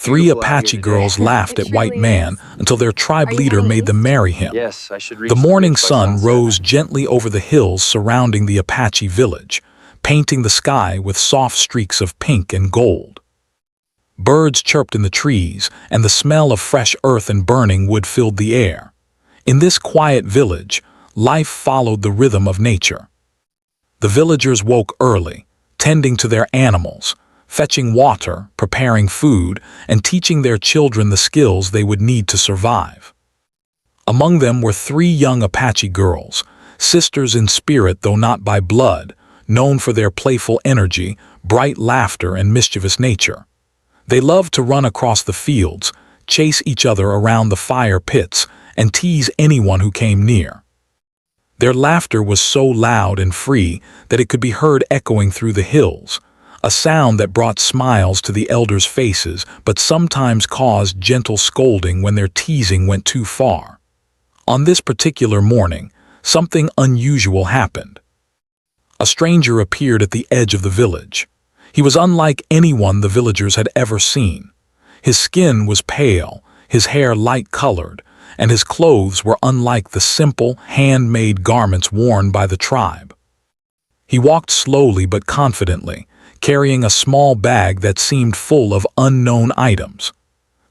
Three beautiful out here Apache today. girls laughed It at White truly Man is. until their tribe Are you leader heading made them east? marry him. Yes, I should The reach the morning ridge by sun sunset. rose gently over the hills surrounding the Apache village, painting the sky with soft streaks of pink and gold. Birds chirped in the trees, and the smell of fresh earth and burning wood filled the air. In this quiet village, life followed the rhythm of nature. The villagers woke early, tending to their animals, fetching water, preparing food, and teaching their children the skills they would need to survive. Among them were three young Apache girls, sisters in spirit though not by blood, known for their playful energy, bright laughter, and mischievous nature. They loved to run across the fields, chase each other around the fire pits, and tease anyone who came near. Their laughter was so loud and free that it could be heard echoing through the hills, a sound that brought smiles to the elders' faces but sometimes caused gentle scolding when their teasing went too far. On this particular morning, something unusual happened. A stranger appeared at the edge of the village. He was unlike anyone the villagers had ever seen. His skin was pale, his hair light-colored, and his clothes were unlike the simple, handmade garments worn by the tribe. He walked slowly but confidently, carrying a small bag that seemed full of unknown items.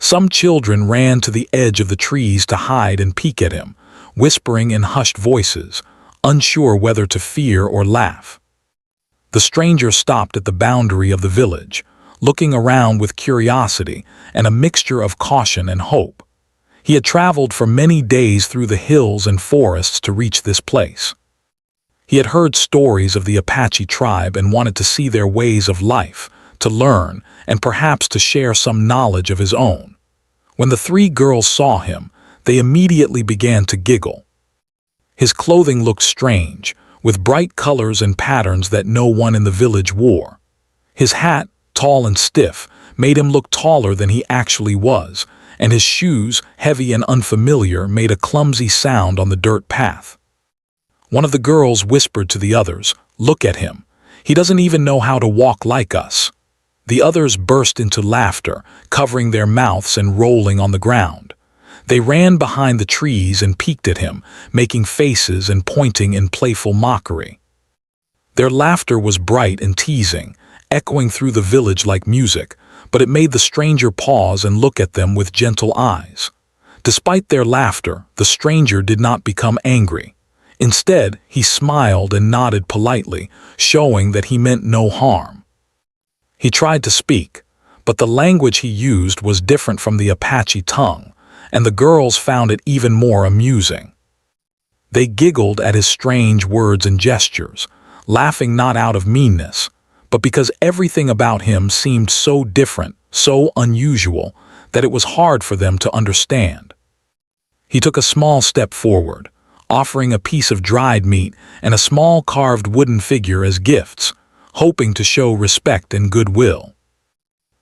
Some children ran to the edge of the trees to hide and peek at him, whispering in hushed voices, unsure whether to fear or laugh. The stranger stopped at the boundary of the village, looking around with curiosity and a mixture of caution and hope. He had traveled for many days through the hills and forests to reach this place. He had heard stories of the Apache tribe and wanted to see their ways of life, to learn, and perhaps to share some knowledge of his own. When the three girls saw him, they immediately began to giggle. His clothing looked strange, with bright colors and patterns that no one in the village wore. His hat, tall and stiff, made him look taller than he actually was, and his shoes, heavy and unfamiliar, made a clumsy sound on the dirt path. One of the girls whispered to the others, "Look at him. He doesn't even know how to walk like us." The others burst into laughter, covering their mouths and rolling on the ground. They ran behind the trees and peeked at him, making faces and pointing in playful mockery. Their laughter was bright and teasing, echoing through the village like music, but it made the stranger pause and look at them with gentle eyes. Despite their laughter, the stranger did not become angry. Instead, he smiled and nodded politely, showing that he meant no harm. He tried to speak, but the language he used was different from the Apache tongue, and the girls found it even more amusing. They giggled at his strange words and gestures, laughing not out of meanness, but because everything about him seemed so different, so unusual, that it was hard for them to understand. He took a small step forward, offering a piece of dried meat and a small carved wooden figure as gifts, hoping to show respect and goodwill.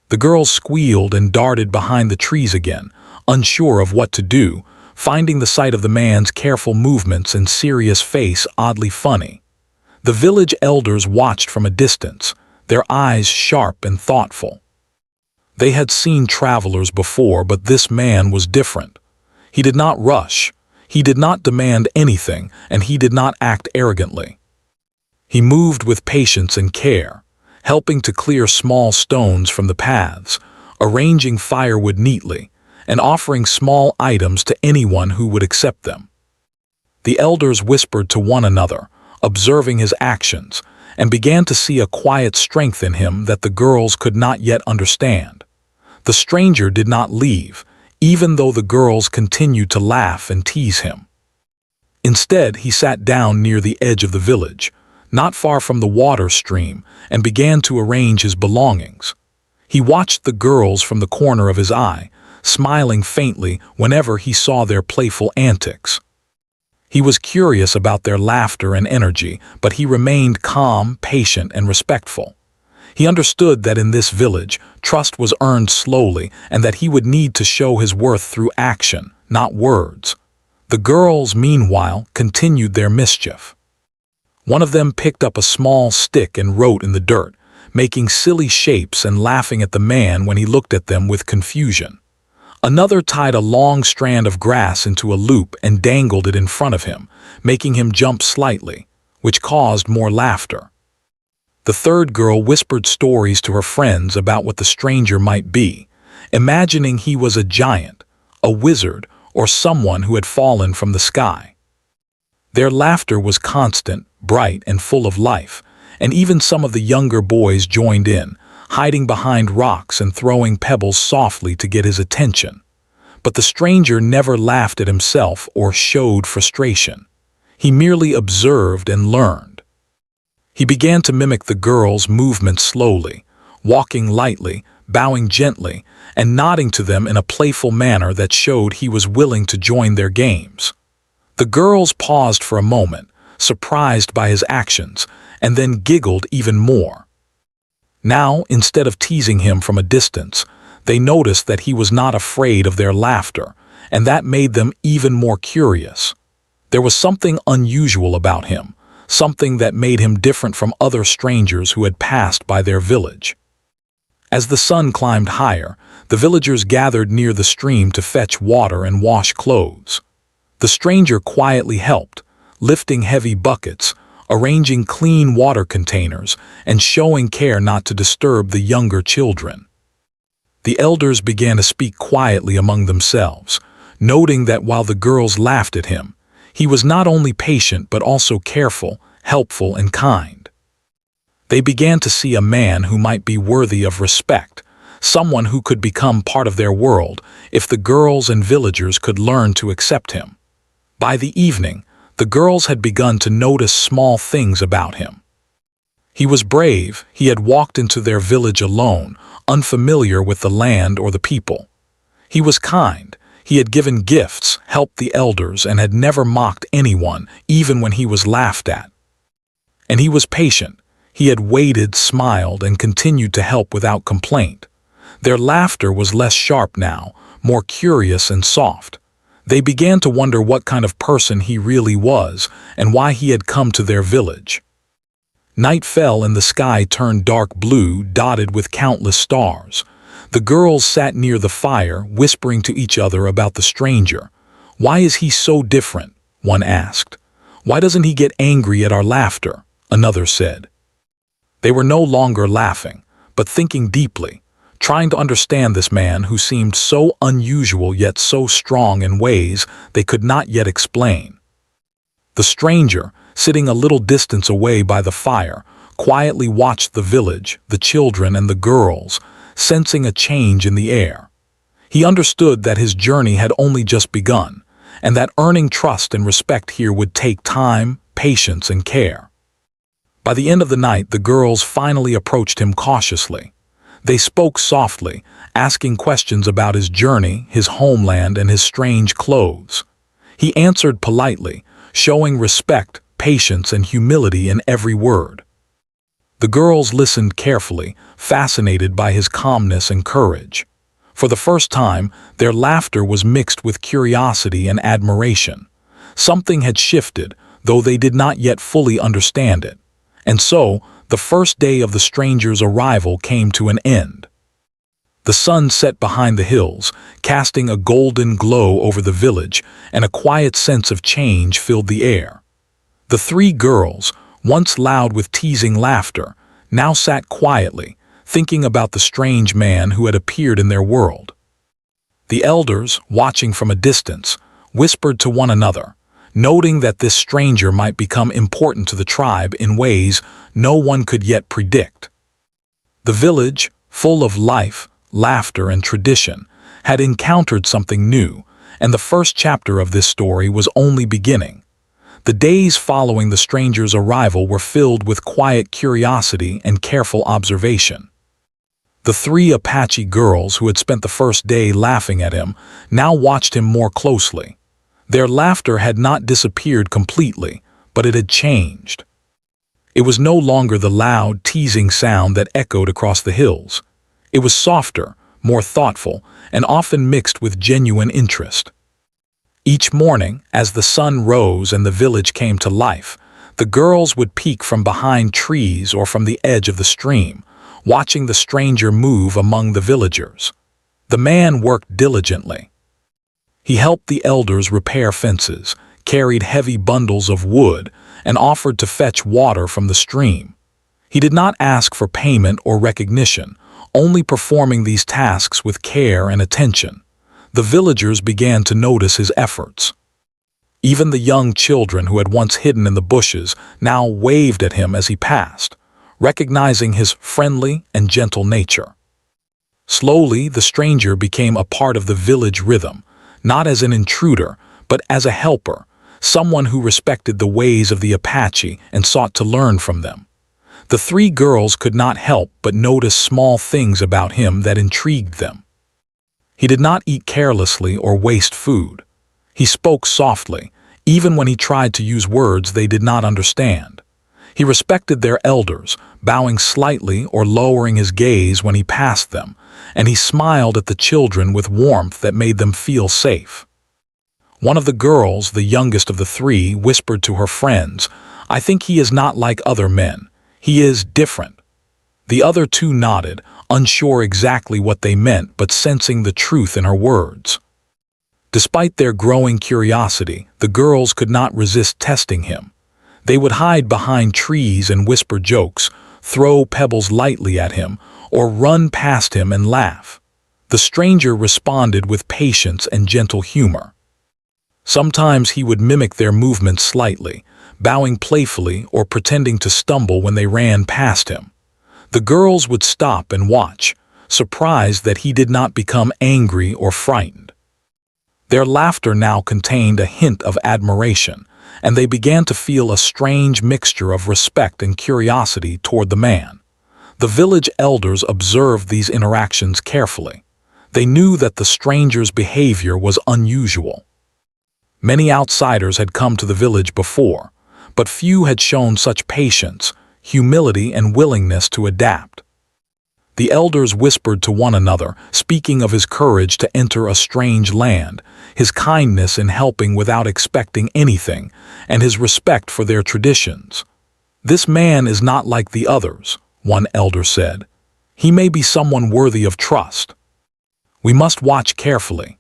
The girls squealed and darted behind the trees again, unsure of what to do, finding the sight of the man's careful movements and serious face oddly funny. The village elders watched from a distance, their eyes sharp and thoughtful. They had seen travelers before, but this man was different. He did not rush, he did not demand anything, and he did not act arrogantly. He moved with patience and care, helping to clear small stones from the paths, arranging firewood neatly, and offering small items to anyone who would accept them. The elders whispered to one another, observing his actions, and began to see a quiet strength in him that the girls could not yet understand. The stranger did not leave, even though the girls continued to laugh and tease him. Instead, he sat down near the edge of the village, not far from the water stream, and began to arrange his belongings. He watched the girls from the corner of his eye, smiling faintly whenever he saw their playful antics. He was curious about their laughter and energy, but he remained calm, patient, and respectful. He understood that in this village, trust was earned slowly and that he would need to show his worth through action, not words. The girls, meanwhile, continued their mischief. One of them picked up a small stick and wrote in the dirt, making silly shapes and laughing at the man when he looked at them with confusion. Another tied a long strand of grass into a loop and dangled it in front of him, making him jump slightly, which caused more laughter. The third girl whispered stories to her friends about what the stranger might be, imagining he was a giant, a wizard, or someone who had fallen from the sky. Their laughter was constant, bright, and full of life, and even some of the younger boys joined in, hiding behind rocks and throwing pebbles softly to get his attention. But the stranger never laughed at himself or showed frustration. He merely observed and learned. He began to mimic the girls' movements slowly, walking lightly, bowing gently, and nodding to them in a playful manner that showed he was willing to join their games. The girls paused for a moment, surprised by his actions, and then giggled even more. Now, instead of teasing him from a distance, they noticed that he was not afraid of their laughter, and that made them even more curious. There was something unusual about him, something that made him different from other strangers who had passed by their village. As the sun climbed higher, the villagers gathered near the stream to fetch water and wash clothes. The stranger quietly helped, lifting heavy buckets, arranging clean water containers, and showing care not to disturb the younger children. The elders began to speak quietly among themselves, noting that while the girls laughed at him, he was not only patient but also careful, helpful, and kind. They began to see a man who might be worthy of respect, someone who could become part of their world if the girls and villagers could learn to accept him. By the evening, the girls had begun to notice small things about him. He was brave. He had walked into their village alone, unfamiliar with the land or the people. He was kind. He had given gifts, helped the elders, and had never mocked anyone, even when he was laughed at. And he was patient. He had waited, smiled, and continued to help without complaint. Their laughter was less sharp now, more curious and soft. They began to wonder what kind of person he really was and why he had come to their village. Night fell and the sky turned dark blue, dotted with countless stars. The girls sat near the fire, whispering to each other about the stranger. "Why is he so different?" one asked. "Why doesn't he get angry at our laughter?" another said. They were no longer laughing, but thinking deeply, trying to understand this man who seemed so unusual yet so strong in ways they could not yet explain. The stranger, sitting a little distance away by the fire, quietly watched the village, the children, and the girls, sensing a change in the air. He understood that his journey had only just begun, and that earning trust and respect here would take time, patience, and care. By the end of the night, the girls finally approached him cautiously. They spoke softly, asking questions about his journey, his homeland, and his strange clothes. He answered politely, showing respect, patience, and humility in every word. The girls listened carefully, fascinated by his calmness and courage. For the first time, their laughter was mixed with curiosity and admiration. Something had shifted, though they did not yet fully understand it. And so, the first day of the stranger's arrival came to an end. The sun set behind the hills, casting a golden glow over the village, and a quiet sense of change filled the air. The three girls, once loud with teasing laughter, now sat quietly, thinking about the strange man who had appeared in their world. The elders, watching from a distance, whispered to one another, noting that this stranger might become important to the tribe in ways no one could yet predict. The village, full of life, laughter, and tradition, had encountered something new, and the first chapter of this story was only beginning. The days following the stranger's arrival were filled with quiet curiosity and careful observation. The three Apache girls who had spent the first day laughing at him now watched him more closely. Their laughter had not disappeared completely, but it had changed. It was no longer the loud, teasing sound that echoed across the hills. It was softer, more thoughtful, and often mixed with genuine interest. Each morning, as the sun rose and the village came to life, the girls would peek from behind trees or from the edge of the stream, watching the stranger move among the villagers. The man worked diligently. He helped the elders repair fences, carried heavy bundles of wood, and offered to fetch water from the stream. He did not ask for payment or recognition, only performing these tasks with care and attention. The villagers began to notice his efforts. Even the young children who had once hidden in the bushes now waved at him as he passed, recognizing his friendly and gentle nature. Slowly, the stranger became a part of the village rhythm, not as an intruder, but as a helper, someone who respected the ways of the Apache and sought to learn from them. The three girls could not help but notice small things about him that intrigued them. He did not eat carelessly or waste food. He spoke softly, even when he tried to use words they did not understand. He respected their elders, bowing slightly or lowering his gaze when he passed them, and he smiled at the children with warmth that made them feel safe. One of the girls, the youngest of the three, whispered to her friends, "I think he is not like other men. He is different." The other two nodded, unsure exactly what they meant but sensing the truth in her words. Despite their growing curiosity, the girls could not resist testing him. They would hide behind trees and whisper jokes, throw pebbles lightly at him, or run past him and laugh. The stranger responded with patience and gentle humor. Sometimes he would mimic their movements slightly, bowing playfully or pretending to stumble when they ran past him. The girls would stop and watch, surprised that he did not become angry or frightened. Their laughter now contained a hint of admiration, and they began to feel a strange mixture of respect and curiosity toward the man. The village elders observed these interactions carefully. They knew that the stranger's behavior was unusual. Many outsiders had come to the village before, but few had shown such patience, humility, and willingness to adapt. The elders whispered to one another, speaking of his courage to enter a strange land, his kindness in helping without expecting anything, and his respect for their traditions. "This man is not like the others," one elder said. "He may be someone worthy of trust. We must watch carefully."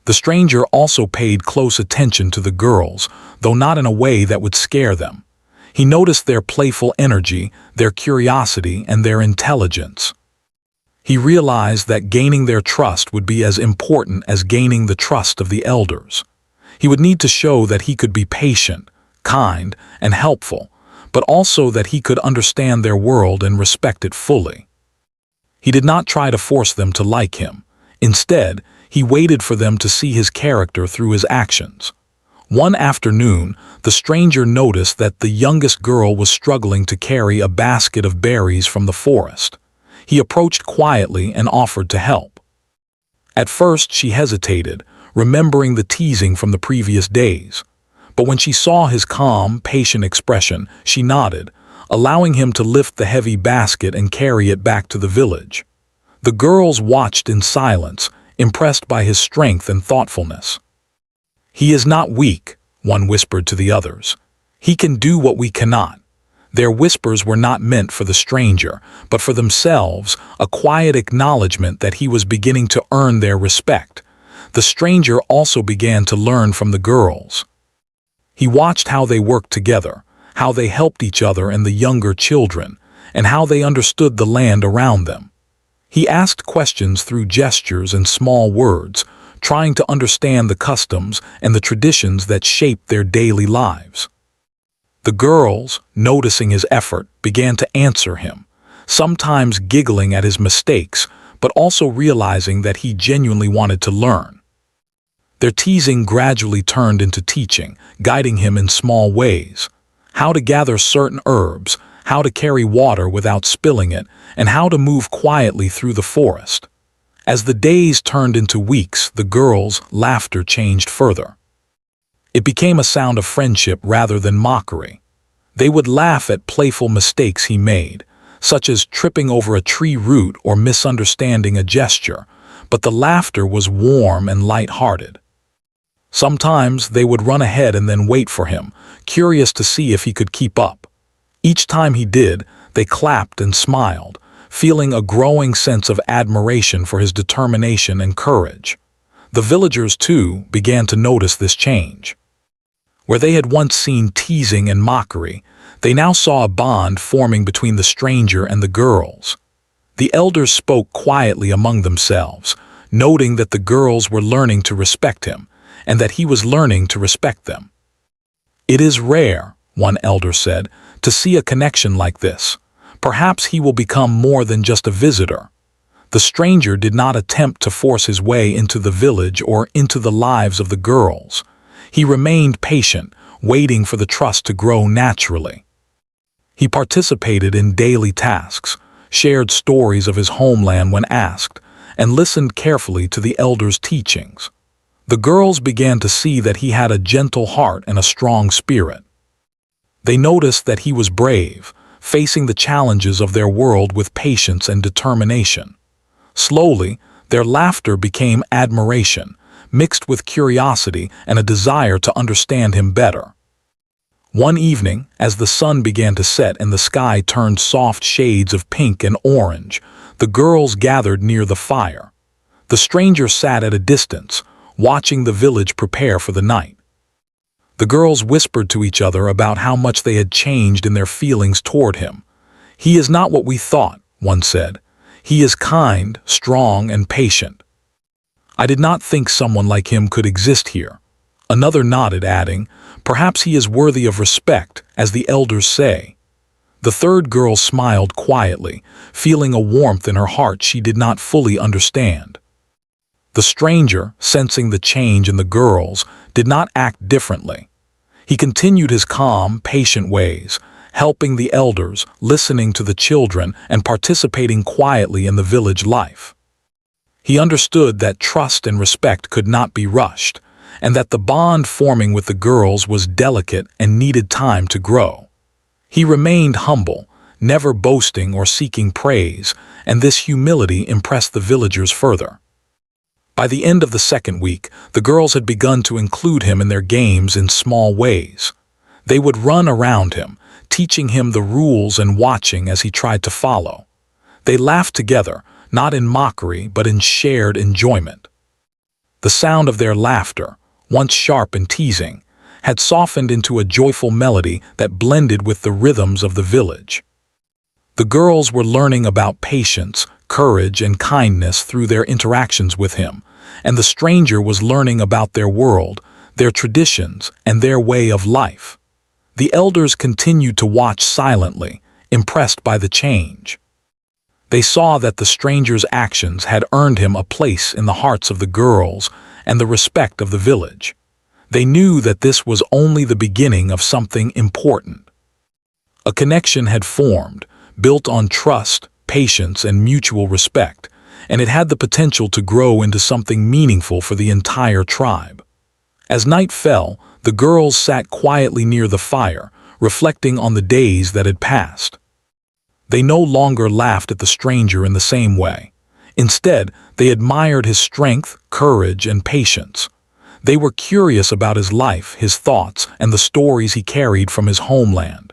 The stranger also paid close attention to the girls, though not in a way that would scare them. He noticed their playful energy, their curiosity, and their intelligence. He realized that gaining their trust would be as important as gaining the trust of the elders. He would need to show that he could be patient, kind, and helpful, but also that he could understand their world and respect it fully. He did not try to force them to like him. Instead, he waited for them to see his character through his actions. One afternoon, the stranger noticed that the youngest girl was struggling to carry a basket of berries from the forest. He approached quietly and offered to help. At first, she hesitated, remembering the teasing from the previous days. But when she saw his calm, patient expression, she nodded, allowing him to lift the heavy basket and carry it back to the village. The girls watched in silence, impressed by his strength and thoughtfulness. "He is not weak," one whispered to the others. "He can do what we cannot." Their whispers were not meant for the stranger, but for themselves, a quiet acknowledgement that he was beginning to earn their respect. The stranger also began to learn from the girls. He watched how they worked together, how they helped each other and the younger children, and how they understood the land around them. He asked questions through gestures and small words, trying to understand the customs and the traditions that shaped their daily lives. The girls, noticing his effort, began to answer him, sometimes giggling at his mistakes, but also realizing that he genuinely wanted to learn. Their teasing gradually turned into teaching, guiding him in small ways. How to gather certain herbs, how to carry water without spilling it, and how to move quietly through the forest. As the days turned into weeks, the girls' laughter changed further. It became a sound of friendship rather than mockery. They would laugh at playful mistakes he made, such as tripping over a tree root or misunderstanding a gesture, but the laughter was warm and light-hearted. Sometimes they would run ahead and then wait for him, curious to see if he could keep up. Each time he did, they clapped and smiled, feeling a growing sense of admiration for his determination and courage. The villagers, too, began to notice this change. Where they had once seen teasing and mockery, they now saw a bond forming between the stranger and the girls. The elders spoke quietly among themselves, noting that the girls were learning to respect him, and that he was learning to respect them. "It is rare," one elder said, "to see a connection like this. Perhaps he will become more than just a visitor." The stranger did not attempt to force his way into the village or into the lives of the girls. He remained patient, waiting for the trust to grow naturally. He participated in daily tasks, shared stories of his homeland when asked, and listened carefully to the elders' teachings. The girls began to see that he had a gentle heart and a strong spirit. They noticed that he was brave, facing the challenges of their world with patience and determination. Slowly, their laughter became admiration, mixed with curiosity and a desire to understand him better. One evening, as the sun began to set and the sky turned soft shades of pink and orange, the girls gathered near the fire. The stranger sat at a distance, watching the village prepare for the night. The girls whispered to each other about how much they had changed in their feelings toward him. "He is not what we thought," one said. "He is kind, strong, and patient. I did not think someone like him could exist here." Another nodded, adding, "Perhaps he is worthy of respect, as the elders say." The third girl smiled quietly, feeling a warmth in her heart she did not fully understand. The stranger, sensing the change in the girls, did not act differently. He continued his calm, patient ways, helping the elders, listening to the children, and participating quietly in the village life. He understood that trust and respect could not be rushed, and that the bond forming with the girls was delicate and needed time to grow. He remained humble, never boasting or seeking praise, and this humility impressed the villagers further. By the end of the second week, the girls had begun to include him in their games in small ways. They would run around him, teaching him the rules and watching as he tried to follow. They laughed together, not in mockery but in shared enjoyment. The sound of their laughter, once sharp and teasing, had softened into a joyful melody that blended with the rhythms of the village. The girls were learning about patience, courage, and kindness through their interactions with him, and the stranger was learning about their world, their traditions, and their way of life. The elders continued to watch silently, impressed by the change. They saw that the stranger's actions had earned him a place in the hearts of the girls and the respect of the village. They knew that this was only the beginning of something important. A connection had formed, built on trust, patience, and mutual respect, and it had the potential to grow into something meaningful for the entire tribe. As night fell, the girls sat quietly near the fire, reflecting on the days that had passed. They no longer laughed at the stranger in the same way. Instead, they admired his strength, courage, and patience. They were curious about his life, his thoughts, and the stories he carried from his homeland.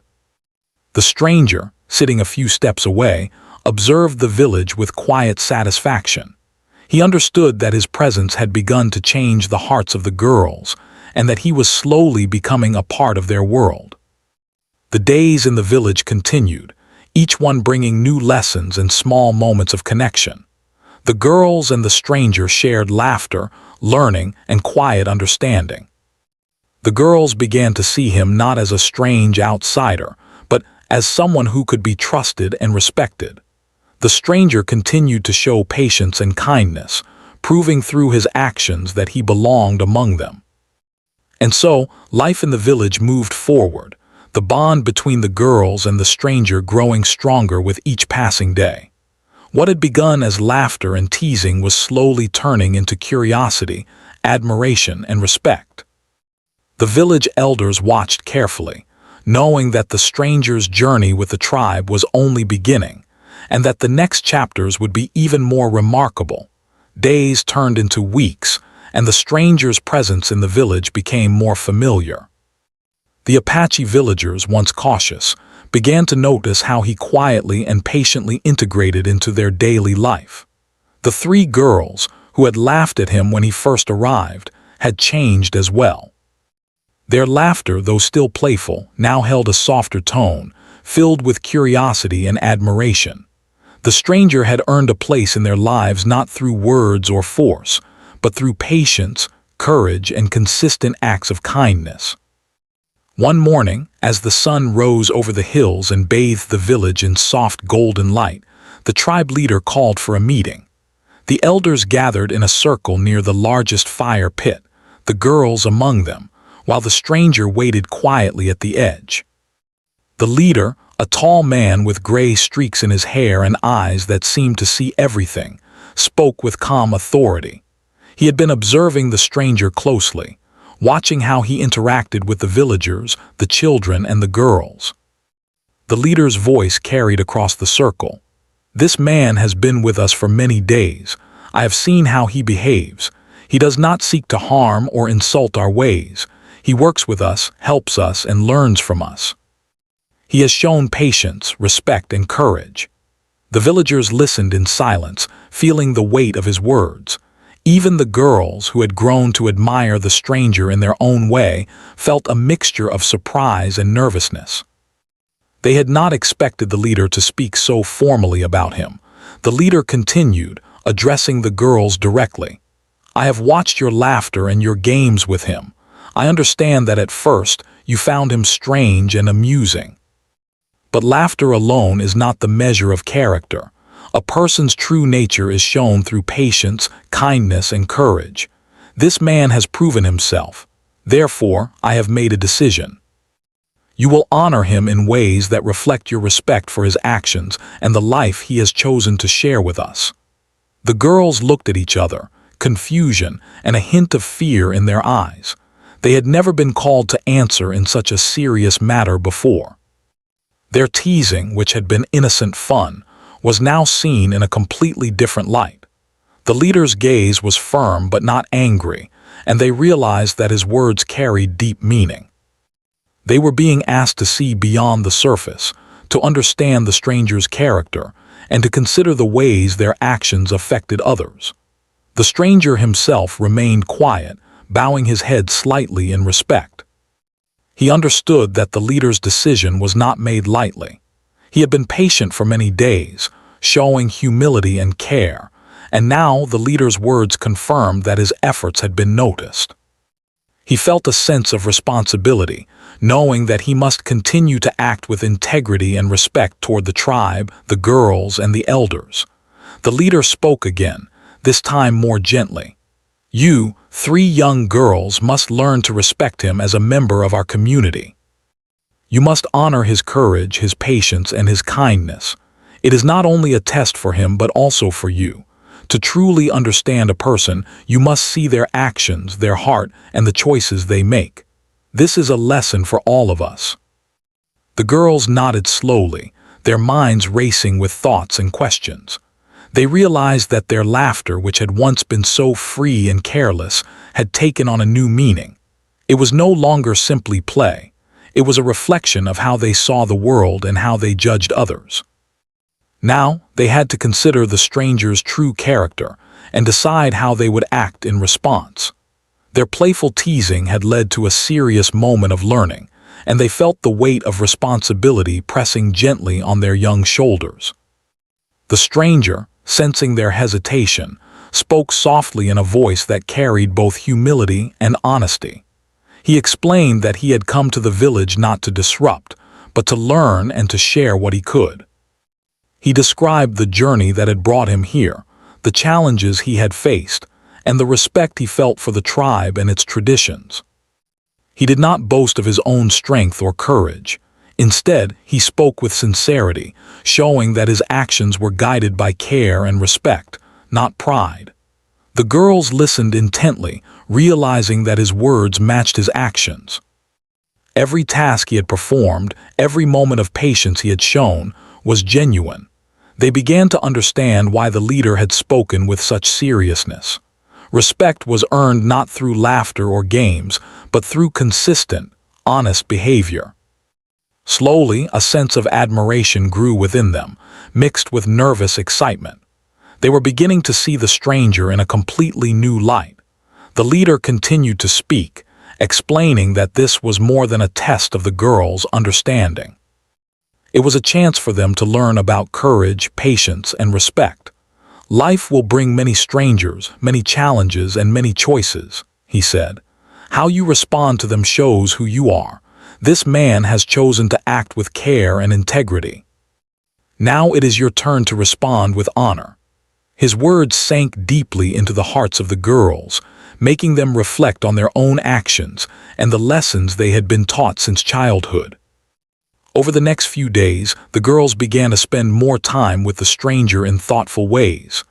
The stranger, sitting a few steps away, observed the village with quiet satisfaction. He understood that his presence had begun to change the hearts of the girls, and that he was slowly becoming a part of their world. The days in the village continued, each one bringing new lessons and small moments of connection. The girls and the stranger shared laughter, learning, and quiet understanding. The girls began to see him not as a strange outsider, but as someone who could be trusted and respected. The stranger continued to show patience and kindness, proving through his actions that he belonged among them. And so, life in the village moved forward, the bond between the girls and the stranger growing stronger with each passing day. What had begun as laughter and teasing was slowly turning into curiosity, admiration, and respect. The village elders watched carefully, knowing that the stranger's journey with the tribe was only beginning, and that the next chapters would be even more remarkable. Days turned into weeks, and the stranger's presence in the village became more familiar. The Apache villagers, once cautious, began to notice how he quietly and patiently integrated into their daily life. The three girls, who had laughed at him when he first arrived, had changed as well. Their laughter, though still playful, now held a softer tone, filled with curiosity and admiration. The stranger had earned a place in their lives not through words or force, but through patience, courage, and consistent acts of kindness. One morning, as the sun rose over the hills and bathed the village in soft golden light, the tribe leader called for a meeting. The elders gathered in a circle near the largest fire pit, the girls among them, while the stranger waited quietly at the edge. The leader, a tall man with gray streaks in his hair and eyes that seemed to see everything, spoke with calm authority. He had been observing the stranger closely, watching how he interacted with the villagers, the children, and the girls. The leader's voice carried across the circle. "This man has been with us for many days. I have seen how he behaves. He does not seek to harm or insult our ways. He works with us, helps us, and learns from us. He has shown patience, respect, and courage." The villagers listened in silence, feeling the weight of his words. Even the girls, who had grown to admire the stranger in their own way, felt a mixture of surprise and nervousness. They had not expected the leader to speak so formally about him. The leader continued, addressing the girls directly. "I have watched your laughter and your games with him. I understand that at first you found him strange and amusing. But laughter alone is not the measure of character. A person's true nature is shown through patience, kindness, and courage. This man has proven himself. Therefore, I have made a decision. You will honor him in ways that reflect your respect for his actions and the life he has chosen to share with us." The girls looked at each other, confusion and a hint of fear in their eyes. They had never been called to answer in such a serious matter before. Their teasing, which had been innocent fun, was now seen in a completely different light. The leader's gaze was firm but not angry, and they realized that his words carried deep meaning. They were being asked to see beyond the surface, to understand the stranger's character, and to consider the ways their actions affected others. The stranger himself remained quiet, bowing his head slightly in respect. He understood that the leader's decision was not made lightly. He had been patient for many days, showing humility and care, and now the leader's words confirmed that his efforts had been noticed. He felt a sense of responsibility, knowing that he must continue to act with integrity and respect toward the tribe, the girls, and the elders. The leader spoke again, this time more gently. "You, three young girls, must learn to respect him as a member of our community. You must honor his courage, his patience, and his kindness. It is not only a test for him but also for you. To truly understand a person, you must see their actions, their heart, and the choices they make. This is a lesson for all of us." The girls nodded slowly, their minds racing with thoughts and questions. They realized that their laughter, which had once been so free and careless, had taken on a new meaning. It was no longer simply play. It was a reflection of how they saw the world and how they judged others. Now, they had to consider the stranger's true character and decide how they would act in response. Their playful teasing had led to a serious moment of learning, and they felt the weight of responsibility pressing gently on their young shoulders. The stranger, sensing their hesitation, spoke softly in a voice that carried both humility and honesty. He explained that he had come to the village not to disrupt, but to learn and to share what he could. He described the journey that had brought him here, the challenges he had faced, and the respect he felt for the tribe and its traditions. He did not boast of his own strength or courage. Instead, he spoke with sincerity, showing that his actions were guided by care and respect, not pride. The girls listened intently, realizing that his words matched his actions. Every task he had performed, every moment of patience he had shown, was genuine. They began to understand why the leader had spoken with such seriousness. Respect was earned not through laughter or games, but through consistent, honest behavior. Slowly, a sense of admiration grew within them, mixed with nervous excitement. They were beginning to see the stranger in a completely new light. The leader continued to speak, explaining that this was more than a test of the girls' understanding. It was a chance for them to learn about courage, patience, and respect. Life will bring many strangers, many challenges, and many choices, he said. How you respond to them shows who you are. This man has chosen to act with care and integrity. Now it is your turn to respond with honor. His words sank deeply into the hearts of the girls, making them reflect on their own actions and the lessons they had been taught since childhood. Over the next few days, the girls began to spend more time with the stranger in thoughtful ways.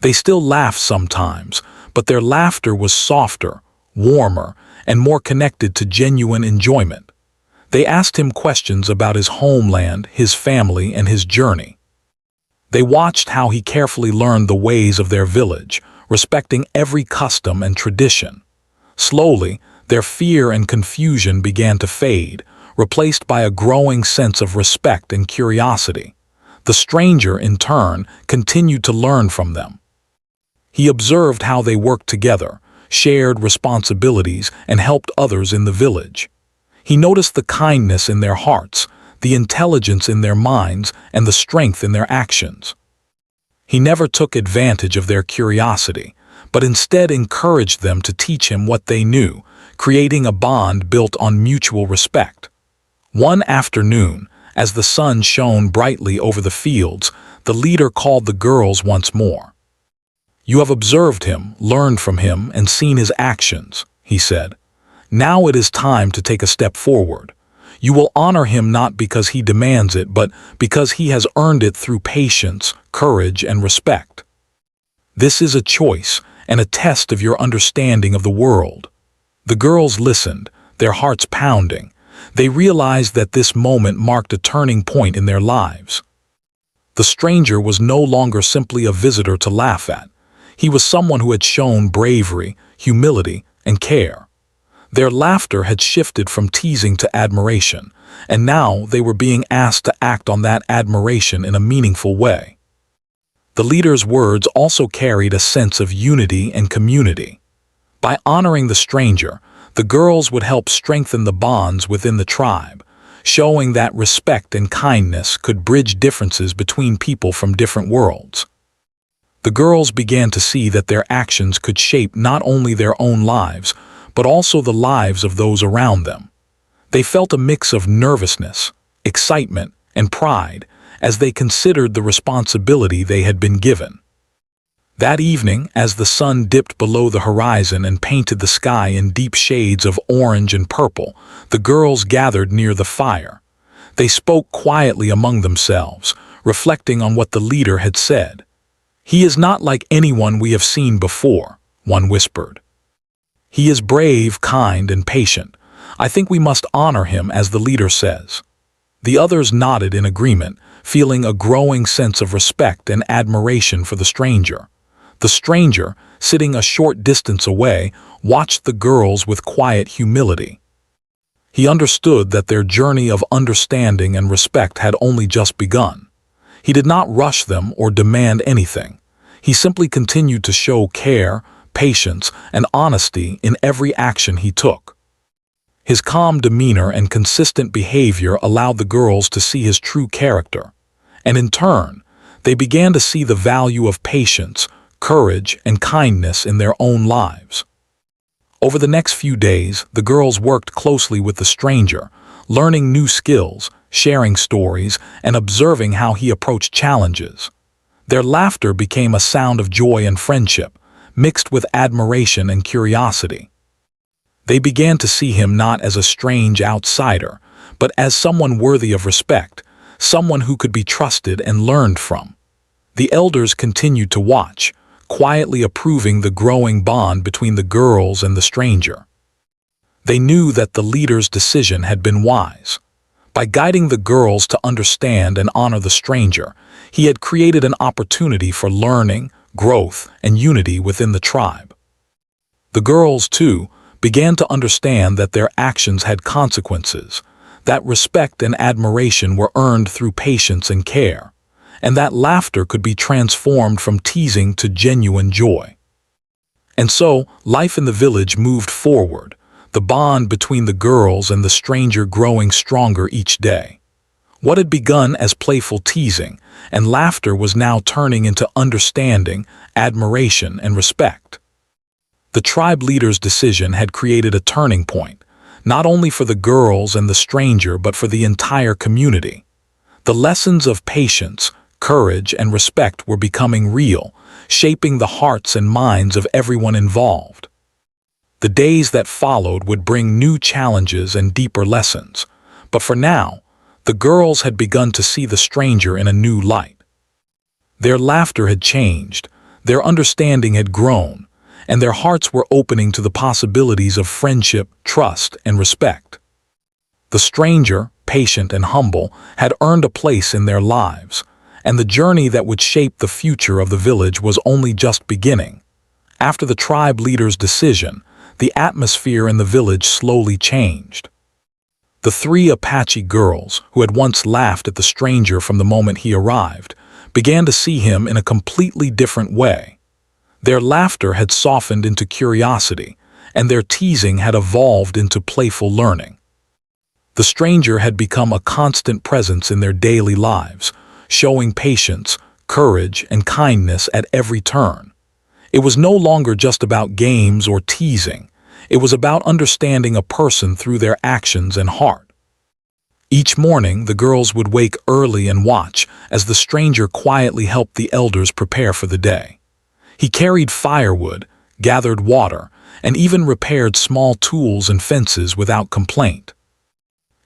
They still laughed sometimes, but their laughter was softer, warmer, and more connected to genuine enjoyment. They asked him questions about his homeland, his family, and his journey. They watched how he carefully learned the ways of their village, respecting every custom and tradition. Slowly, their fear and confusion began to fade, replaced by a growing sense of respect and curiosity. The stranger, in turn, continued to learn from them. He observed how they worked together, shared responsibilities, and helped others in the village. He noticed the kindness in their hearts, the intelligence in their minds, and the strength in their actions. He never took advantage of their curiosity, but instead encouraged them to teach him what they knew, creating a bond built on mutual respect. One afternoon, as the sun shone brightly over the fields, the leader called the girls once more. "You have observed him, learned from him, and seen his actions," he said. "Now it is time to take a step forward. You will honor him not because he demands it, but because he has earned it through patience, courage, and respect. This is a choice and a test of your understanding of the world." The girls listened, their hearts pounding. They realized that this moment marked a turning point in their lives. The stranger was no longer simply a visitor to laugh at. He was someone who had shown bravery, humility, and care. Their laughter had shifted from teasing to admiration, and now they were being asked to act on that admiration in a meaningful way. The leader's words also carried a sense of unity and community. By honoring the stranger, the girls would help strengthen the bonds within the tribe, showing that respect and kindness could bridge differences between people from different worlds. The girls began to see that their actions could shape not only their own lives, but also the lives of those around them. They felt a mix of nervousness, excitement, and pride as they considered the responsibility they had been given. That evening, as the sun dipped below the horizon and painted the sky in deep shades of orange and purple, the girls gathered near the fire. They spoke quietly among themselves, reflecting on what the leader had said. "He is not like anyone we have seen before," one whispered. "He is brave, kind, and patient. I think we must honor him as the leader says." The others nodded in agreement, feeling a growing sense of respect and admiration for the stranger. The stranger, sitting a short distance away, watched the girls with quiet humility. He understood that their journey of understanding and respect had only just begun. He did not rush them or demand anything. He simply continued to show care, patience, and honesty in every action he took. His calm demeanor and consistent behavior allowed the girls to see his true character, and in turn, they began to see the value of patience, courage, and kindness in their own lives. Over the next few days, the girls worked closely with the stranger, learning new skills, sharing stories, and observing how he approached challenges. Their laughter became a sound of joy and friendship, mixed with admiration and curiosity. They began to see him not as a strange outsider, but as someone worthy of respect, someone who could be trusted and learned from. The elders continued to watch, quietly approving the growing bond between the girls and the stranger. They knew that the leader's decision had been wise. By guiding the girls to understand and honor the stranger, he had created an opportunity for learning, growth, and unity within the tribe. The girls, too, began to understand that their actions had consequences. that respect and admiration were earned through patience and care, and that laughter could be transformed from teasing to genuine joy. And so, life in the village moved forward, the bond between the girls and the stranger growing stronger each day. What had begun as playful teasing and laughter was now turning into understanding, admiration, and respect. The tribe leader's decision had created a turning point, not only for the girls and the stranger but for the entire community. The lessons of patience, courage, and respect were becoming real, shaping the hearts and minds of everyone involved. The days that followed would bring new challenges and deeper lessons, but for now, the girls had begun to see the stranger in a new light. Their laughter had changed, their understanding had grown, and their hearts were opening to the possibilities of friendship, trust, and respect. The stranger, patient and humble, had earned a place in their lives, and the journey that would shape the future of the village was only just beginning. After the tribe leader's decision, the atmosphere in the village slowly changed. The three Apache girls, who had once laughed at the stranger from the moment he arrived, began to see him in a completely different way. Their laughter had softened into curiosity, and their teasing had evolved into playful learning. The stranger had become a constant presence in their daily lives, showing patience, courage, and kindness at every turn. It was no longer just about games or teasing. It was about understanding a person through their actions and heart. Each morning, the girls would wake early and watch as the stranger quietly helped the elders prepare for the day. He carried firewood, gathered water, and even repaired small tools and fences without complaint.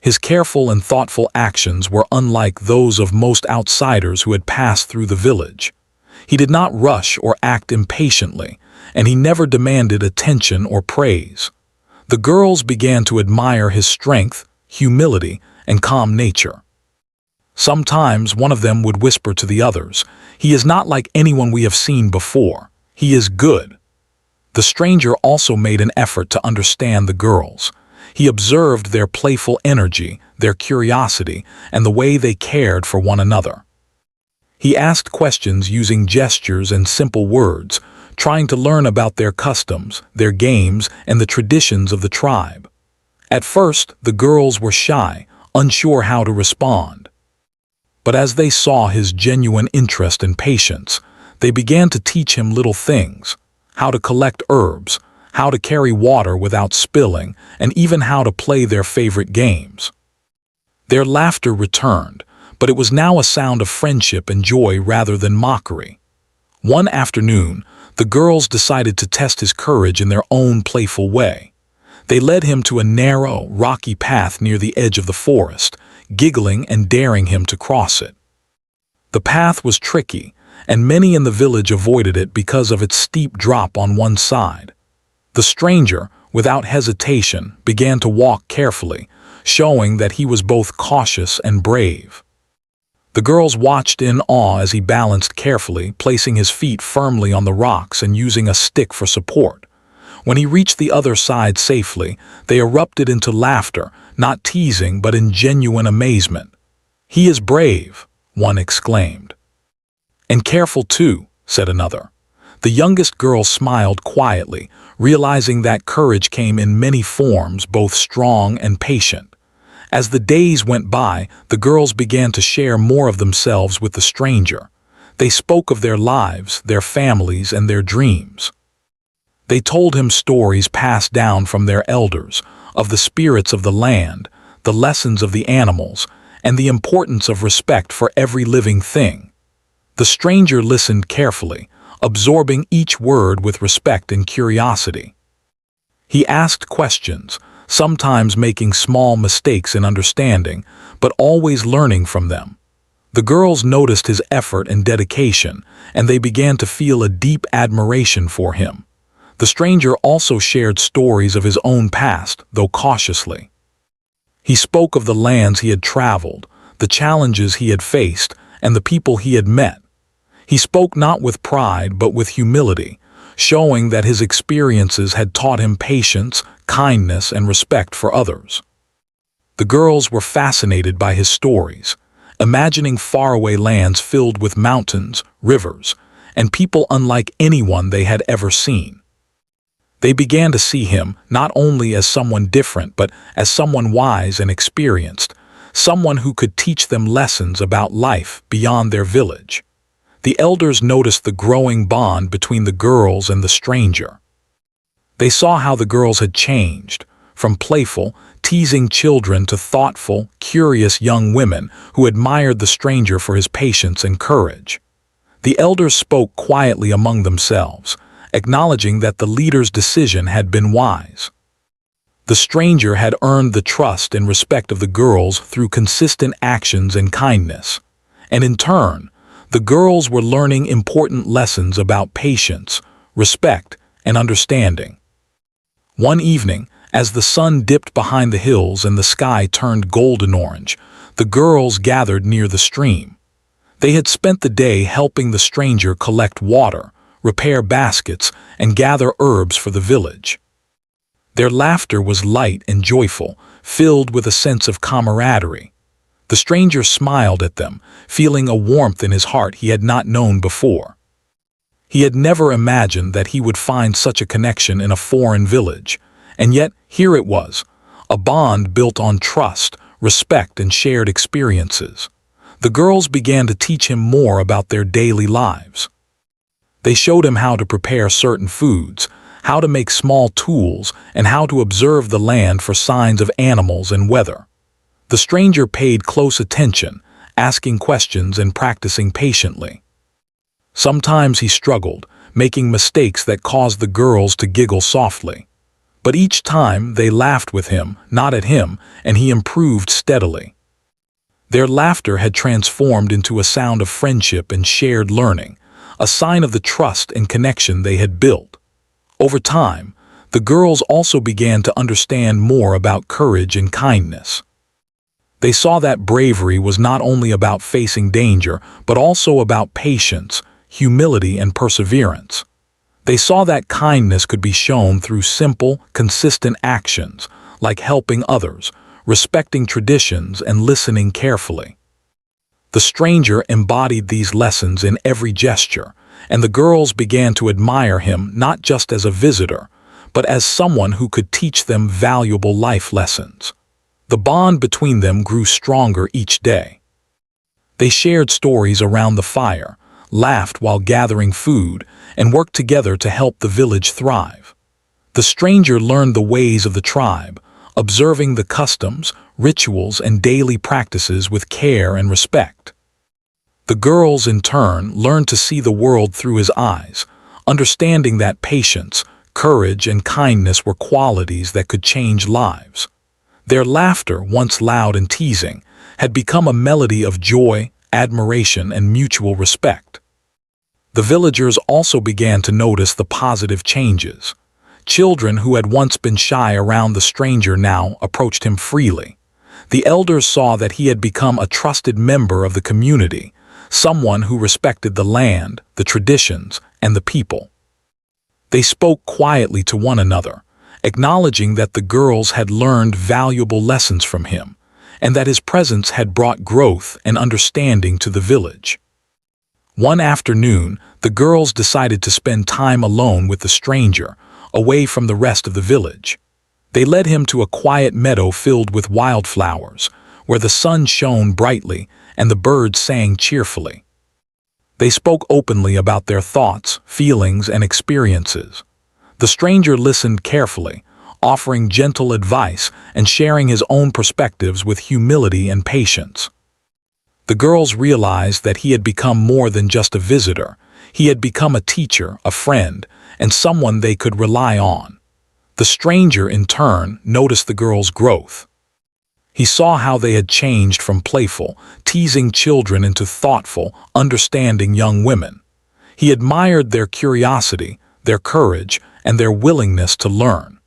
His careful and thoughtful actions were unlike those of most outsiders who had passed through the village. He did not rush or act impatiently, and he never demanded attention or praise. The girls began to admire his strength, humility, and calm nature. Sometimes one of them would whisper to the others, "He is not like anyone we have seen before. He is good." The stranger also made an effort to understand the girls. He observed their playful energy, their curiosity, and the way they cared for one another. He asked questions using gestures and simple words, trying to learn about their customs, their games, and the traditions of the tribe. At first, the girls were shy, unsure how to respond. But as they saw his genuine interest and patience, they began to teach him little things: how to collect herbs, how to carry water without spilling, and even how to play their favorite games. Their laughter returned, but it was now a sound of friendship and joy rather than mockery. One afternoon, the girls decided to test his courage in their own playful way. They led him to a narrow, rocky path near the edge of the forest, giggling and daring him to cross it. The path was tricky, and many in the village avoided it because of its steep drop on one side. The stranger, without hesitation, began to walk carefully, showing that he was both cautious and brave. The girls watched in awe as he balanced carefully, placing his feet firmly on the rocks and using a stick for support. When he reached the other side safely, they erupted into laughter, not teasing but in genuine amazement. "He is brave," one exclaimed. "And careful too," said another. The youngest girl smiled quietly, realizing that courage came in many forms, both strong and patient. As the days went by, the girls began to share more of themselves with the stranger. They spoke of their lives, their families, and their dreams. They told him stories passed down from their elders, of the spirits of the land, the lessons of the animals, and the importance of respect for every living thing. The stranger listened carefully, absorbing each word with respect and curiosity. He asked questions, sometimes making small mistakes in understanding, but always learning from them. The girls noticed his effort and dedication, and they began to feel a deep admiration for him. The stranger also shared stories of his own past, though cautiously. He spoke of the lands he had traveled, the challenges he had faced, and the people he had met. He spoke not with pride but with humility, showing that his experiences had taught him patience, kindness, and respect for others. The girls were fascinated by his stories, imagining faraway lands filled with mountains, rivers, and people unlike anyone they had ever seen. They began to see him not only as someone different but as someone wise and experienced, someone who could teach them lessons about life beyond their village. The elders noticed the growing bond between the girls and the stranger. They saw how the girls had changed, from playful, teasing children to thoughtful, curious young women who admired the stranger for his patience and courage. The elders spoke quietly among themselves, acknowledging that the leader's decision had been wise. The stranger had earned the trust and respect of the girls through consistent actions and kindness, and in turn, the girls were learning important lessons about patience, respect, and understanding. One evening, as the sun dipped behind the hills and the sky turned golden orange, the girls gathered near the stream. They had spent the day helping the stranger collect water, repair baskets, and gather herbs for the village. Their laughter was light and joyful, filled with a sense of camaraderie. The stranger smiled at them, feeling a warmth in his heart he had not known before. He had never imagined that he would find such a connection in a foreign village, and yet here it was, a bond built on trust, respect, and shared experiences. The girls began to teach him more about their daily lives. They showed him how to prepare certain foods, how to make small tools, and how to observe the land for signs of animals and weather. The stranger paid close attention, asking questions and practicing patiently. Sometimes he struggled, making mistakes that caused the girls to giggle softly. But each time they laughed with him, not at him, and he improved steadily. Their laughter had transformed into a sound of friendship and shared learning, a sign of the trust and connection they had built. Over time, the girls also began to understand more about courage and kindness. They saw that bravery was not only about facing danger, but also about patience, humility, and perseverance. They saw that kindness could be shown through simple, consistent actions, like helping others, respecting traditions, and listening carefully. The stranger embodied these lessons in every gesture, and the girls began to admire him not just as a visitor, but as someone who could teach them valuable life lessons. The bond between them grew stronger each day. They shared stories around the fire, laughed while gathering food, and worked together to help the village thrive. The stranger learned the ways of the tribe, observing the customs, rituals, and daily practices with care and respect. The girls, in turn, learned to see the world through his eyes, understanding that patience, courage, and kindness were qualities that could change lives. Their laughter, once loud and teasing, had become a melody of joy, admiration, and mutual respect. The villagers also began to notice the positive changes. Children who had once been shy around the stranger now approached him freely. The elders saw that he had become a trusted member of the community, someone who respected the land, the traditions, and the people. They spoke quietly to one another, acknowledging that the girls had learned valuable lessons from him, and that his presence had brought growth and understanding to the village. One afternoon, the girls decided to spend time alone with the stranger, away from the rest of the village. They led him to a quiet meadow filled with wildflowers, where the sun shone brightly and the birds sang cheerfully. They spoke openly about their thoughts, feelings, and experiences. The stranger listened carefully, offering gentle advice and sharing his own perspectives with humility and patience. The girls realized that he had become more than just a visitor. He had become a teacher, a friend, and someone they could rely on. The stranger, in turn, noticed the girls' growth. He saw how they had changed from playful, teasing children into thoughtful, understanding young women. He admired their curiosity, their courage, and their willingness to learn.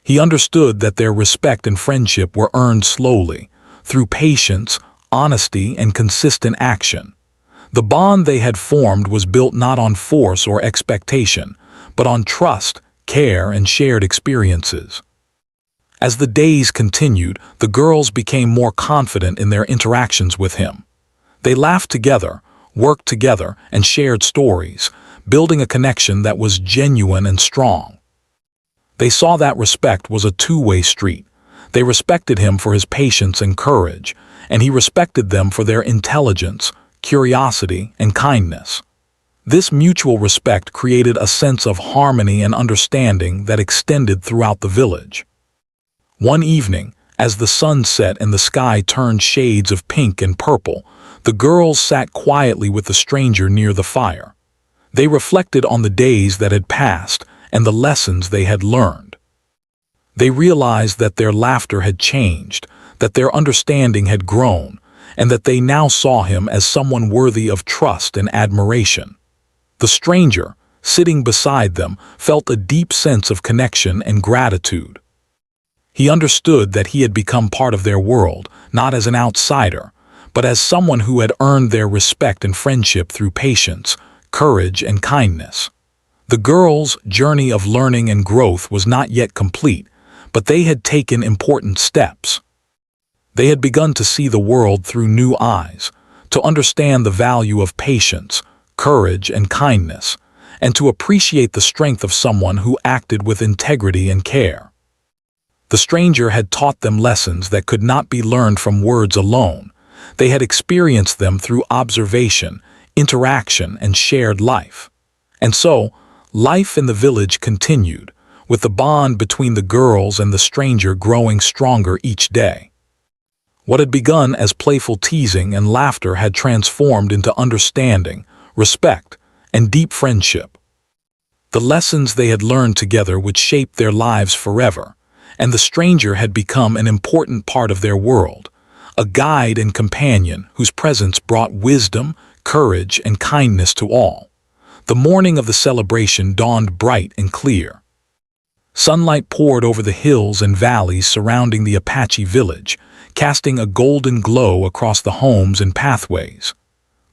He understood that their respect and friendship were earned slowly, through patience, honesty, and consistent action. The bond they had formed was built not on force or expectation, but on trust, care, and shared experiences. As the days continued, the girls became more confident in their interactions with him. They laughed together, worked together, and shared stories, building a connection that was genuine and strong. They saw that respect was a two-way street. They respected him for his patience and courage, and he respected them for their intelligence, curiosity, and kindness. This mutual respect created a sense of harmony and understanding that extended throughout the village. One evening, as the sun set and the sky turned shades of pink and purple, the girls sat quietly with the stranger near the fire. They reflected on the days that had passed and the lessons they had learned. They realized that their laughter had changed, that their understanding had grown, and that they now saw him as someone worthy of trust and admiration. The stranger, sitting beside them, felt a deep sense of connection and gratitude. He understood that he had become part of their world, not as an outsider, but as someone who had earned their respect and friendship through patience, courage, and kindness. The girls' journey of learning and growth was not yet complete, but they had taken important steps. They had begun to see the world through new eyes, to understand the value of patience, courage, and kindness, and to appreciate the strength of someone who acted with integrity and care. The stranger had taught them lessons that could not be learned from words alone. They had experienced them through observation, interaction, and shared life. And so, life in the village continued, with the bond between the girls and the stranger growing stronger each day. What had begun as playful teasing and laughter had transformed into understanding, respect, and deep friendship. The lessons they had learned together would shape their lives forever, and the stranger had become an important part of their world, a guide and companion whose presence brought wisdom, courage, and kindness to all. The morning of the celebration dawned bright and clear. Sunlight poured over the hills and valleys surrounding the Apache village, casting a golden glow across the homes and pathways.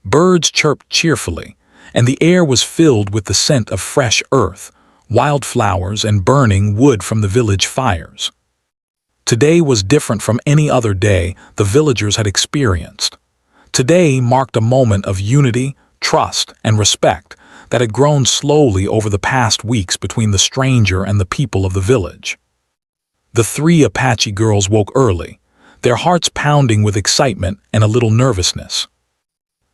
Birds chirped cheerfully, and the air was filled with the scent of fresh earth, wildflowers, and burning wood from the village fires. Today was different from any other day the villagers had experienced. Today marked a moment of unity, trust, and respect that had grown slowly over the past weeks between the stranger and the people of the village. The three Apache girls woke early, their hearts pounding with excitement and a little nervousness.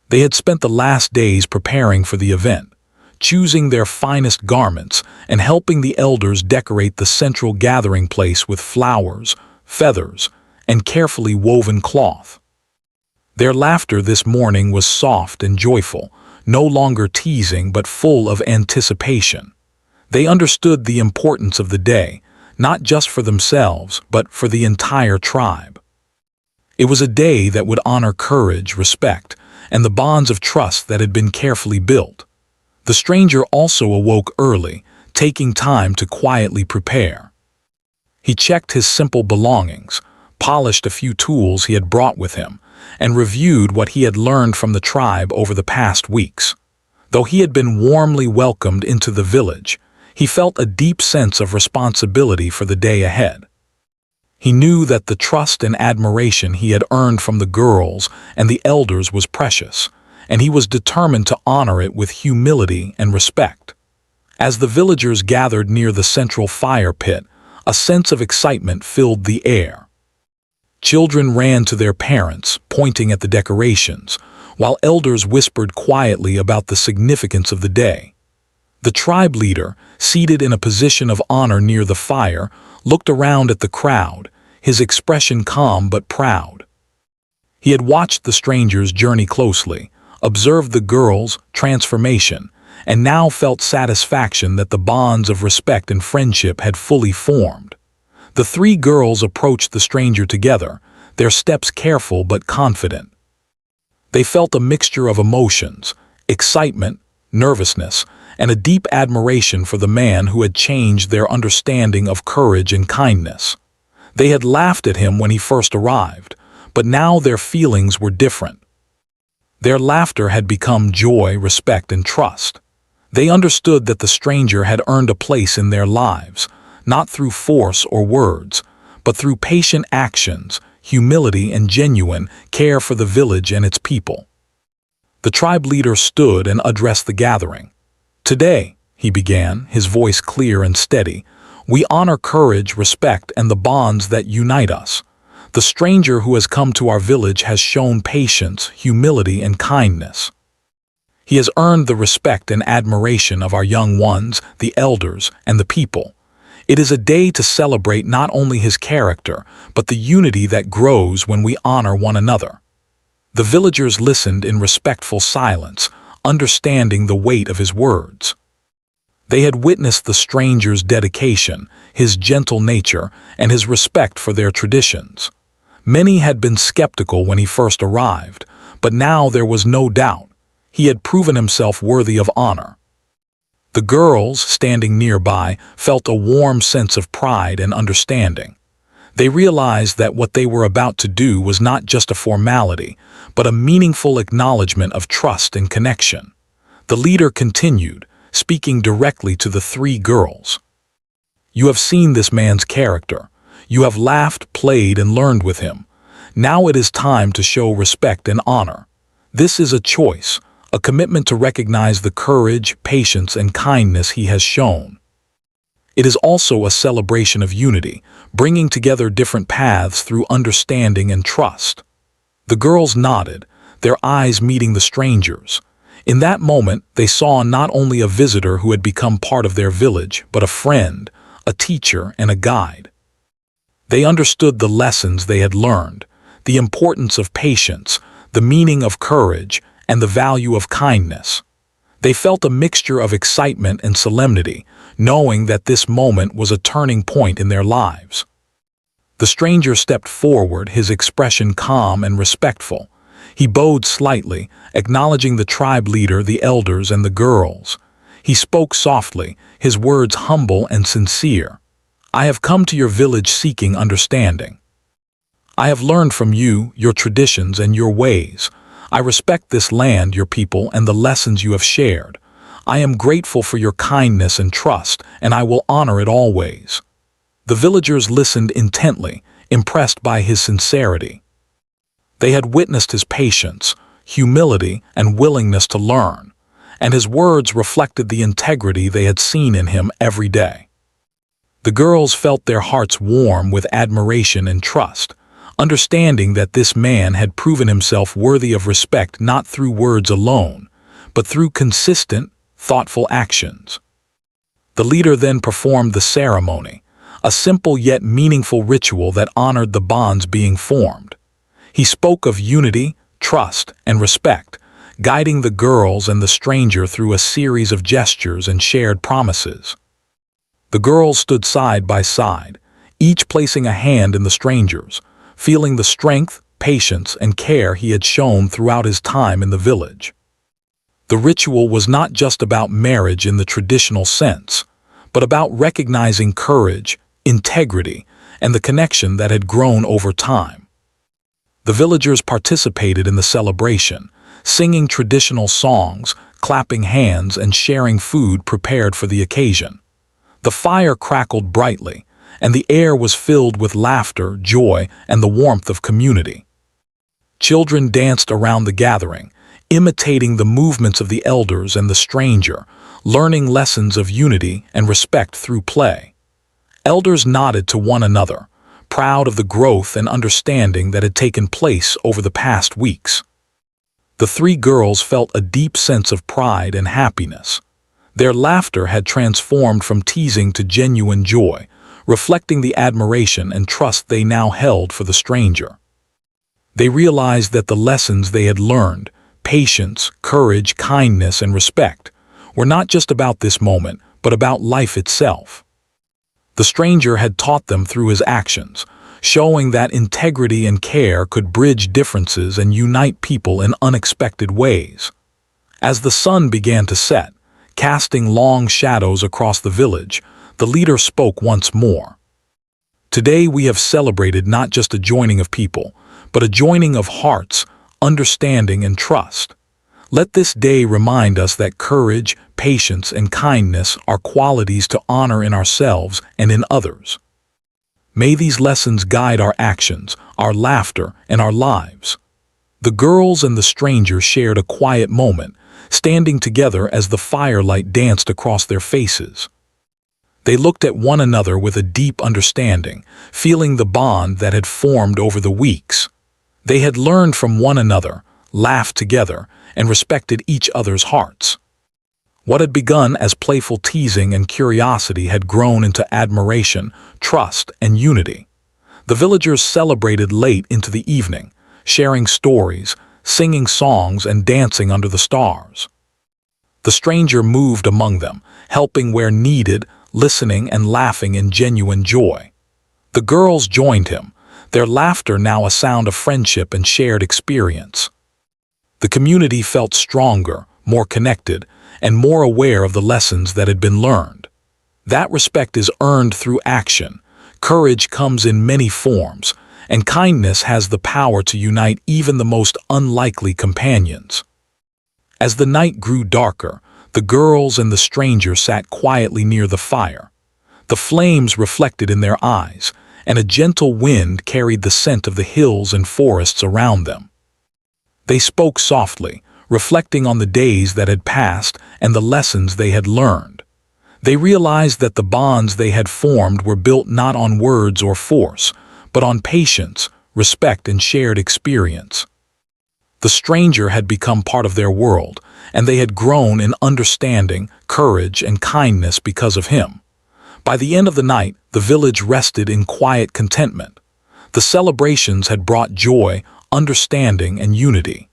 They had spent the last days preparing for the event, choosing their finest garments and helping the elders decorate the central gathering place with flowers, feathers, and carefully woven cloth. Their laughter this morning was soft and joyful, no longer teasing but full of anticipation. They understood the importance of the day, not just for themselves, but for the entire tribe. It was a day that would honor courage, respect, and the bonds of trust that had been carefully built. The stranger also awoke early, taking time to quietly prepare. He checked his simple belongings, polished a few tools he had brought with him, and reviewed what he had learned from the tribe over the past weeks. Though he had been warmly welcomed into the village, he felt a deep sense of responsibility for the day ahead. He knew that the trust and admiration he had earned from the girls and the elders was precious, and he was determined to honor it with humility and respect. As the villagers gathered near the central fire pit, a sense of excitement filled the air. Children ran to their parents, pointing at the decorations, while elders whispered quietly about the significance of the day. The tribe leader, seated in a position of honor near the fire, looked around at the crowd, his expression calm but proud. He had watched the stranger's journey closely, observed the girls' transformation, and now felt satisfaction that the bonds of respect and friendship had fully formed. The three girls approached the stranger together, their steps careful but confident. They felt a mixture of emotions, excitement, nervousness, and a deep admiration for the man who had changed their understanding of courage and kindness. They had laughed at him when he first arrived, but now their feelings were different. Their laughter had become joy, respect, and trust. They understood that the stranger had earned a place in their lives, not through force or words, but through patient actions, humility, and genuine care for the village and its people. The tribe leader stood and addressed the gathering. "Today," he began, his voice clear and steady, "we honor courage, respect, and the bonds that unite us. The stranger who has come to our village has shown patience, humility, and kindness. He has earned the respect and admiration of our young ones, the elders, and the people. It is a day to celebrate not only his character, but the unity that grows when we honor one another." The villagers listened in respectful silence, understanding the weight of his words. They had witnessed the stranger's dedication, his gentle nature, and his respect for their traditions. Many had been skeptical when he first arrived, but now there was no doubt. He had proven himself worthy of honor. The girls, standing nearby, felt a warm sense of pride and understanding. They realized that what they were about to do was not just a formality, but a meaningful acknowledgement of trust and connection. The leader continued, speaking directly to the three girls. "You have seen this man's character. You have laughed, played, and learned with him. Now it is time to show respect and honor. This is a choice, a commitment to recognize the courage, patience, and kindness he has shown. It is also a celebration of unity, bringing together different paths through understanding and trust." The girls nodded, their eyes meeting the strangers. In that moment, they saw not only a visitor who had become part of their village, but a friend, a teacher, and a guide. They understood the lessons they had learned, the importance of patience, the meaning of courage, and the value of kindness. They felt a mixture of excitement and solemnity, knowing that this moment was a turning point in their lives. The stranger stepped forward, his expression calm and respectful. He bowed slightly, acknowledging the tribe leader, the elders, and the girls. He spoke softly, his words humble and sincere. "I have come to your village seeking understanding. I have learned from you, your traditions, and your ways. I respect this land, your people, and the lessons you have shared. I am grateful for your kindness and trust, and I will honor it always." The villagers listened intently, impressed by his sincerity. They had witnessed his patience, humility, and willingness to learn, and his words reflected the integrity they had seen in him every day. The girls felt their hearts warm with admiration and trust, understanding that this man had proven himself worthy of respect not through words alone, but through consistent, thoughtful actions. The leader then performed the ceremony, a simple yet meaningful ritual that honored the bonds being formed. He spoke of unity, trust, and respect, guiding the girls and the stranger through a series of gestures and shared promises. The girls stood side by side, each placing a hand in the stranger's, feeling the strength, patience, and care he had shown throughout his time in the village. The ritual was not just about marriage in the traditional sense, but about recognizing courage, integrity, and the connection that had grown over time. The villagers participated in the celebration, singing traditional songs, clapping hands, and sharing food prepared for the occasion. The fire crackled brightly, and the air was filled with laughter, joy, and the warmth of community. Children danced around the gathering, imitating the movements of the elders and the stranger, learning lessons of unity and respect through play. Elders nodded to one another, proud of the growth and understanding that had taken place over the past weeks. The three girls felt a deep sense of pride and happiness. Their laughter had transformed from teasing to genuine joy, reflecting the admiration and trust they now held for the stranger. They realized that the lessons they had learned, patience, courage, kindness, and respect, were not just about this moment, but about life itself. The stranger had taught them through his actions, showing that integrity and care could bridge differences and unite people in unexpected ways. As the sun began to set, casting long shadows across the village, the leader spoke once more. "Today we have celebrated not just a joining of people, but a joining of hearts, understanding, and trust. Let this day remind us that courage, patience, and kindness are qualities to honor in ourselves and in others." May these lessons guide our actions, our laughter, and our lives. The girls and the stranger shared a quiet moment, standing together as the firelight danced across their faces. They looked at one another with a deep understanding, feeling the bond that had formed over the weeks. They had learned from one another, laughed together, and respected each other's hearts. What had begun as playful teasing and curiosity had grown into admiration, trust, and unity. The villagers celebrated late into the evening, sharing stories, singing songs, and dancing under the stars. The stranger moved among them, helping where needed, listening and laughing in genuine joy. The girls joined him, their laughter now a sound of friendship and shared experience. The community felt stronger, more connected, and more aware of the lessons that had been learned. That respect is earned through action. Courage comes in many forms, and kindness has the power to unite even the most unlikely companions. As the night grew darker, the girls and the stranger sat quietly near the fire. The flames reflected in their eyes, and a gentle wind carried the scent of the hills and forests around them. They spoke softly, reflecting on the days that had passed and the lessons they had learned. They realized that the bonds they had formed were built not on words or force, but on patience, respect, and shared experience. The stranger had become part of their world, and they had grown in understanding, courage, and kindness because of him. By the end of the night, the village rested in quiet contentment. The celebrations had brought joy, understanding, and unity.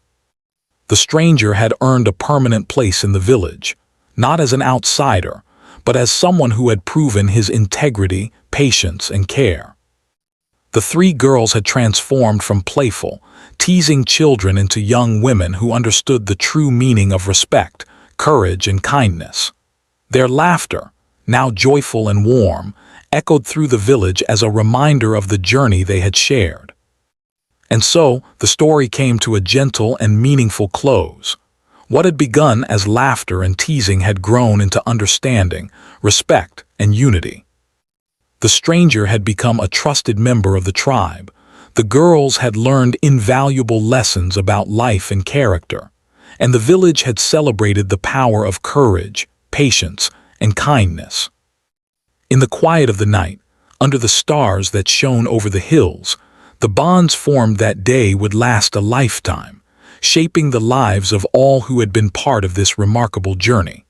The stranger had earned a permanent place in the village, not as an outsider, but as someone who had proven his integrity, patience, and care. The three girls had transformed from playful, teasing children into young women who understood the true meaning of respect, courage, and kindness. Their laughter, now joyful and warm, echoed through the village as a reminder of the journey they had shared. And so, the story came to a gentle and meaningful close. What had begun as laughter and teasing had grown into understanding, respect, and unity. The stranger had become a trusted member of the tribe. The girls had learned invaluable lessons about life and character, and the village had celebrated the power of courage, patience, and kindness. In the quiet of the night, under the stars that shone over the hills, the bonds formed that day would last a lifetime, shaping the lives of all who had been part of this remarkable journey.